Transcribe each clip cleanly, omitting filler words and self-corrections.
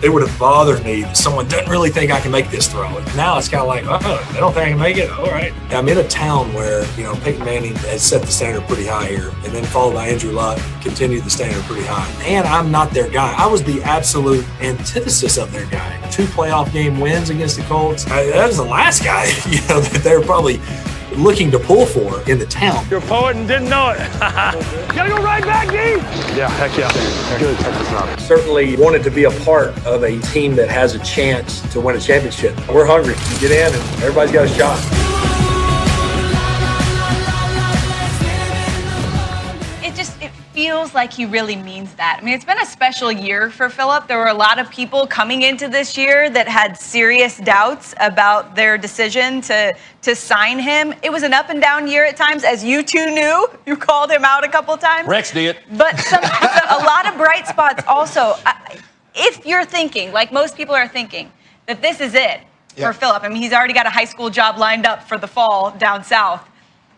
it would have bothered me that someone doesn't really think I can make this throw. And now it's kind of like, oh, they don't think I can make it? All right. I'm in a town where, Peyton Manning has set the standard pretty high here, and then followed by Andrew Luck, continued the standard pretty high. And I'm not their guy. I was the absolute antithesis of their guy. 2 playoff game wins against the Colts. That was the last guy, that they were probably looking to pull for in the town. You're a poet and didn't know it. Gotta go right back, D. Yeah, heck yeah. Good. Check this out. Certainly wanted to be a part of a team that has a chance to win a championship. We're hungry. You get in and everybody's got a shot. It feels like he really means that. I mean, it's been a special year for Phillip. There were a lot of people coming into this year that had serious doubts about their decision to sign him. It was an up and down year at times, as you two knew. You called him out a couple times. Rex did. But a lot of bright spots also. If you're thinking, like most people are thinking, that this is it for Phillip. I mean, he's already got a high school job lined up for the fall down south.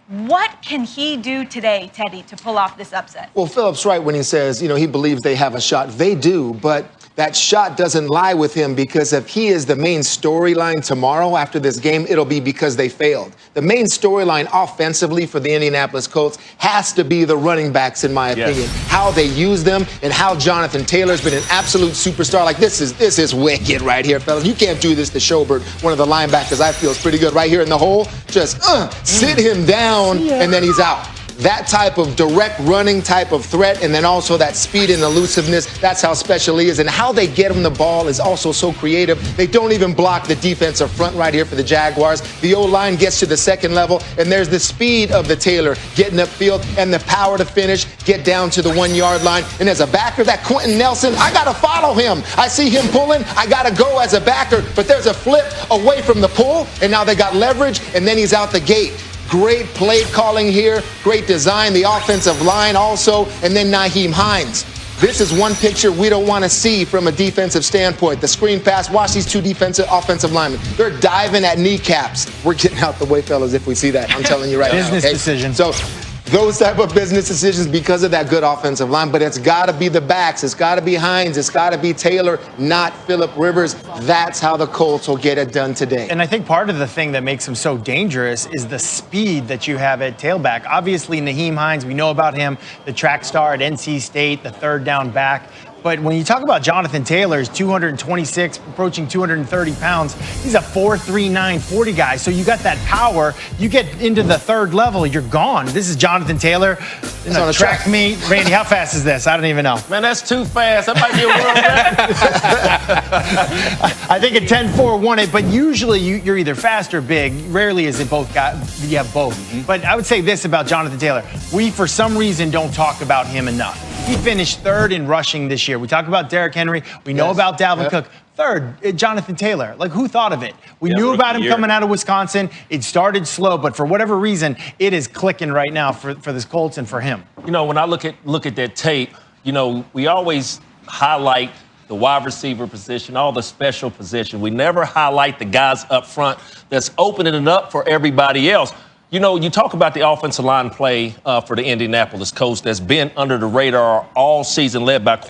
What can he do today, Teddy, to pull off this upset? Well, Phillip's right when he says, he believes they have a shot. They do, but that shot doesn't lie with him, because if he is the main storyline tomorrow after this game, it'll be because they failed. The main storyline offensively for the Indianapolis Colts has to be the running backs, in my opinion. How they use them, and how Jonathan Taylor's been an absolute superstar. Like, this is wicked right here, fellas. You can't do this to Schobert, one of the linebackers I feel is pretty good right here in the hole. Just sit him down, and then he's out. That type of direct running type of threat, and then also that speed and elusiveness, that's how special he is. And how they get him the ball is also so creative. They don't even block the defensive front right here for the Jaguars. The O-line gets to the second level, and there's the speed of the Taylor getting upfield and the power to finish, get down to the 1 yard line. And as a backer, that Quentin Nelson, I got to follow him. I see him pulling. I got to go as a backer, but there's a flip away from the pull, and now they got leverage, and then he's out the gate. Great play calling here, great design, the offensive line also, and then Nyheim Hines. This is one picture we don't want to see from a defensive standpoint. The screen pass, watch these 2 offensive linemen. They're diving at kneecaps. We're getting out the way, fellas, if we see that. I'm telling you right now. Business decision. So those type of business decisions because of that good offensive line, but it's got to be the backs. It's got to be Hines. It's got to be Taylor, not Phillip Rivers. That's how the Colts will get it done today. And I think part of the thing that makes him so dangerous is the speed that you have at tailback. Obviously, Nyheim Hines, we know about him, the track star at NC State, the third down back. But when you talk about Jonathan Taylor, he's 226, approaching 230 pounds. He's a 4.39 40 guy. So you got that power. You get into the third level, you're gone. This is Jonathan Taylor. He's on a track meet. Randy, how fast is this? I don't even know. Man, that's too fast. That might be a world record. I think a 10.4 won it, but usually you're either fast or big. Rarely is it both guys. You have both. But I would say this about Jonathan Taylor. We, for some reason, don't talk about him enough. He finished 3rd in rushing this year. We talk about Derrick Henry. We know about Dalvin Cook. 3rd, Jonathan Taylor. Like, who thought of it? We knew about him coming out of Wisconsin. It started slow, but for whatever reason, it is clicking right now for this Colts and for him. When I look at that tape, we always highlight the wide receiver position, all the special position. We never highlight the guys up front that's opening it up for everybody else. You talk about the offensive line play for the Indianapolis Colts that's been under the radar all season, led by Quinn.